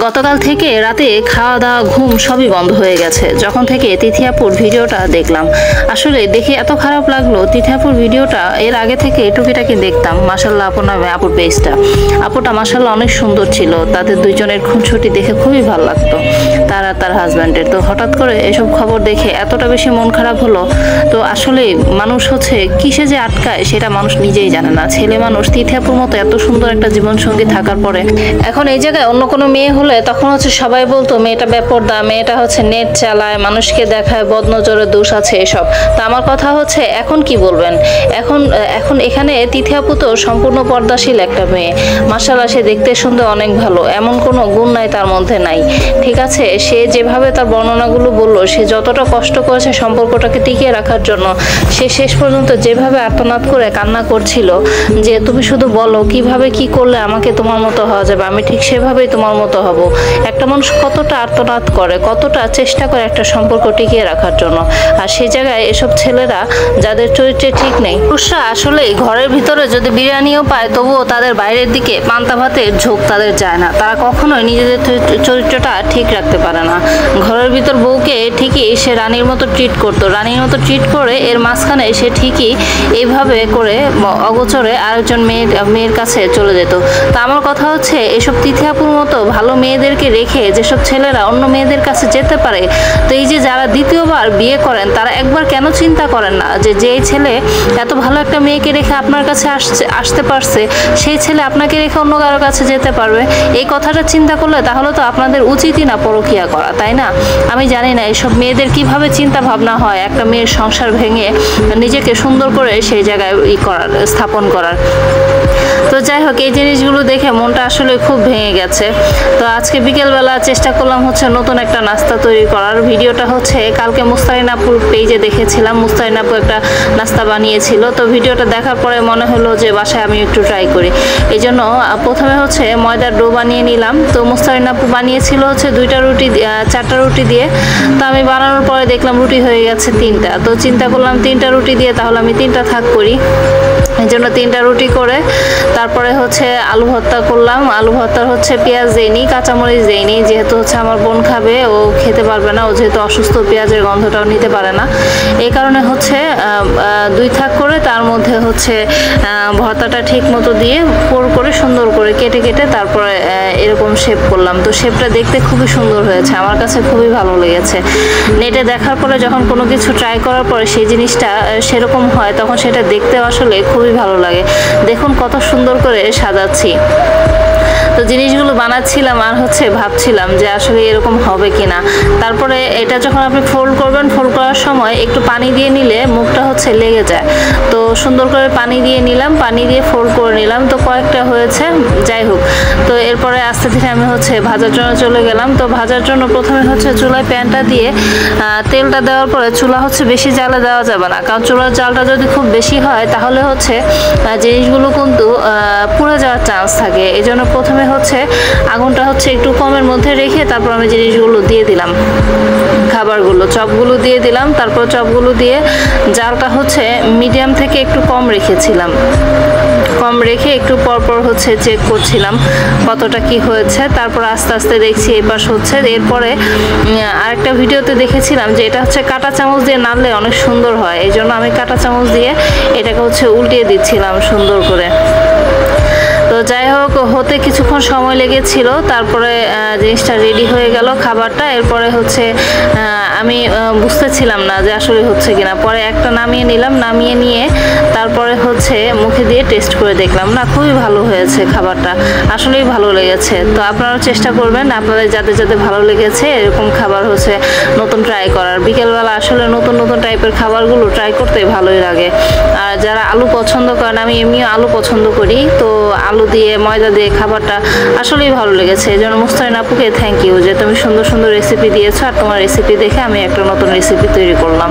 গতকাল থেকে রাতে খাওয়া দাওয়া ঘুম সবই বন্ধ হয়ে গেছে যখন থেকে তিথি আপুর ভিডিওটা দেখলাম। আসলে দেখে এত খারাপ লাগলো, তিথি আপুর ভিডিওটা এর আগে থেকে টুকিটাকি দেখতাম। মাশাআল্লাহ আপুর নামে আপুর পেজটা, আপুটা মাশাআল্লাহ অনেক সুন্দর ছিল। তাদের দুইজনের খুনসুটি দেখে খুবই ভালো লাগতো, তার আর তার হাজব্যান্ডের। তো হঠাৎ করে এসব খবর দেখে এতটা বেশি মন খারাপ হলো। তো আসলে মানুষ হচ্ছে কিসে যে আটকায় সেটা মানুষ নিজেই জানে না। ছেলে মানুষ তিথি আপুর মতো এত সুন্দর একটা জীবনসঙ্গী থাকার পরে এখন এই জায়গায় অন্য কোনো মেয়ে হলে তখন হচ্ছে সবাই বলতো মেয়েটা বেপরদা, মেয়েটা হচ্ছে নেট চালায়, মানুষকে দেখায়, বদনজরের দোষ আছে এসব। তো আমার কথা হচ্ছে এখন কি বলবেন, এখন এখানে তিথি আপু তো সম্পূর্ণ পর্দাশীল একটা মেয়ে। মাশাআল্লাহ সে দেখতে শুনতে অনেক ভালো, এমন কোনো গুণ নাই তার মধ্যে নাই। ঠিক আছে, সে যেভাবে তার বর্ণনাগুলো বললো, সে যতটা কষ্ট করেছে সম্পর্কটাকে টিকিয়ে রাখার জন্য, সে শেষ পর্যন্ত যেভাবে আর্তনাদ করে কান্না করছিল যে তুমি শুধু বলো কিভাবে কি করলে আমাকে তোমার মতো হওয়া যাবে, আমি ঠিক সেভাবেই তোমার মতো হব। একটা মানুষ কতটা আর্তনাদ করে, কতটা চেষ্টা করে একটা সম্পর্ক টিকিয়ে রাখার জন্য। আর সেই জায়গায় এসব ছেলেরা যাদের চরিত্রে ঠিক নেই, পুরুষরা আসলে ঘরের ভিতরে যদি বিরিয়ানিও পায় তবুও তাদের বাইরের দিকে পান্তা ভাতের ঝোঁক তাদের যায় না। তারা কখনোই নিজেদের চরিত্রটা ঠিক রাখতে পারে না। ঘরের ভিতর বউকে ঠিকই সে রানীর মতো ট্রিট করতো, রানীর মতো ট্রিট করে এর মাঝখানে সে ঠিকই এইভাবে করে অগোচরে আরেকজন মেয়ের কাছে চলে যেত। তা আমার কথা হচ্ছে এসব তিথি আপুর মতো ভালো মেয়েদেরকে রেখে যেসব ছেলেরা অন্য মেয়েদের কাছে যেতে পারে, তো এই যে যারা দ্বিতীয়বার বিয়ে করেন তারা একবার কেন চিন্তা করেন না যে যেই ছেলে এত ভালো একটা মেয়েকে রেখে আপনার কাছে আসতে পারছে, সেই ছেলে আপনাকে রেখে অন্য কারোর কাছে যেতে পারবে? এই কথাটা চিন্তা করলে তাহলে তো আপনাদের উচিতই না পরকীয়া করা, তাই না? আমি জানি না এসব মেয়েদের কিভাবে চিন্তা ভাবনা হয় একটা মেয়ের সংসার ভেঙে নিজেকে সুন্দর করে সেই জায়গায় স্থাপন করার। তো যাই হোক, এই জিনিসগুলো দেখে মনটা আসলে খুব ভেঙে গেছে। তো আজকে বিকেলবেলা চেষ্টা করলাম হচ্ছে নতুন একটা নাস্তা তৈরি করার। ভিডিওটা হচ্ছে কালকে মুস্তারিন আপুর পেজে দেখেছিলাম, মুস্তারিন আপু একটা নাস্তা বানিয়েছিল। তো ভিডিওটা দেখার পরে মনে হলো যে বাসায় আমি একটু ট্রাই করি। এই জন্য প্রথমে হচ্ছে ময়দার ডো বানিয়ে নিলাম। তো মুস্তারিন আপু বানিয়েছিল হচ্ছে 4টা রুটি দিয়ে। তো আমি বানানোর পরে দেখলাম রুটি হয়ে গেছে 3টা। তো চিন্তা করলাম 3টা রুটি দিয়ে তাহলে আমি 3টা থাক করি। এই জন্য 3টা রুটি করে তারপরে হচ্ছে আলু ভর্তা করলাম। আলু ভর্তার হচ্ছে পেঁয়াজ দেইনি, কাঁচামরিচ দেইনি, যেহেতু হচ্ছে আমার বোন খাবে, ও খেতে পারবে না, ও যেহেতু অসুস্থ, পেঁয়াজের গন্ধটাও নিতে পারে না। এই কারণে হচ্ছে 2 থাক করে তার মধ্যে হচ্ছে ভর্তাটা ঠিক মতো দিয়ে পোর করে সুন্দর করে কেটে কেটে তারপরে এরকম শেপ করলাম। তো শেপটা দেখতে খুবই সুন্দর হয়েছে, আমার কাছে খুবই ভালো লেগেছে। নেটে দেখার পরে যখন কোনো কিছু ট্রাই করার পরে সেই জিনিসটা সেরকম হয় তখন সেটা দেখতে আসলে খুবই ভালো লাগে। দেখুন কত সুন্দর করে সাজাচ্ছি। তো জিনিসগুলো বানাচ্ছিলাম আর হচ্ছে ভাবছিলাম যে আসলে এরকম হবে কিনা। তারপরে এটা যখন আপনি ফোল্ড করবেন, ফোল্ড করার সময় একটু পানি দিয়ে নিলে মুখটা হচ্ছে লেগে যায়। তো সুন্দর করে পানি দিয়ে নিলাম, পানি দিয়ে ফোল্ড করে নিলাম। তো কয়েকটা হয়েছে, যাই হোক। তো এরপরে আস্তে ধীরে আমি হচ্ছে ভাজার জন্য চলে গেলাম। তো ভাজার জন্য প্রথমে হচ্ছে চুলায় প্যানটা দিয়ে তেলটা দেওয়ার পরে চুলা হচ্ছে বেশি জালে দেওয়া যাবে না, কারণ চুলার জালটা যদি খুব বেশি হয় তাহলে হচ্ছে জিনিসগুলো কিন্তু পুড়ে যাওয়ার চান্স থাকে। এই জন্য প্রথমে হচ্ছে আগুনটা হচ্ছে একটু কমের মধ্যে রেখে তারপর আমি জিনিসগুলো দিয়ে দিলাম, খাবারগুলো চপগুলো দিয়ে দিলাম। তারপর চপগুলো দিয়ে জালটা হচ্ছে মিডিয়াম থেকে একটু কম রেখেছিলাম, কম রেখে একটু পরপর হচ্ছে চেক করছিলাম কতটা কি হয়েছে। তারপর আস্তে আস্তে দেখছি এই পাশ হচ্ছে। এরপরে আরেকটা ভিডিওতে দেখেছিলাম যে এটা হচ্ছে কাঁটা চামচ দিয়ে নাড়লে অনেক সুন্দর হয়, এই জন্য আমি কাঁটা চামচ দিয়ে এটাকে হচ্ছে উল্টিয়ে দিচ্ছিলাম সুন্দর করে। তো যাই হোক, হতে কিছুক্ষণ সময় লেগেছিল, তারপরে জিনিসটা রেডি হয়ে গেল খাবারটা। এরপরে হচ্ছে আমি বুঝতেছিলাম না যে আসলে হচ্ছে কিনা। পরে একটা নামিয়ে নিলাম, নামিয়ে নিয়ে তারপরে হচ্ছে মুখে দিয়ে টেস্ট করে দেখলাম, না খুবই ভালো হয়েছে খাবারটা, আসলেই ভালো লেগেছে। তো আপনারাও চেষ্টা করবেন, আপনাদের যাদের যাদের ভালো লেগেছে এরকম খাবার হচ্ছে নতুন ট্রাই করার। বিকেলবেলা আসলে নতুন নতুন টাইপের খাবারগুলো ট্রাই করতে ভালোই লাগে। আর যারা আলু পছন্দ করেন, আমি এমনিও আলু পছন্দ করি, তো আলু দিয়ে ময়দা দিয়ে খাবারটা আসলেই ভালো লেগেছে। এই জন্য মুস্তারিন আপুকে থ্যাংক ইউ যে তুমি সুন্দর সুন্দর রেসিপি দিয়েছো, আর তোমার রেসিপি দেখে আমি একটা নতুন রেসিপি তৈরি করলাম।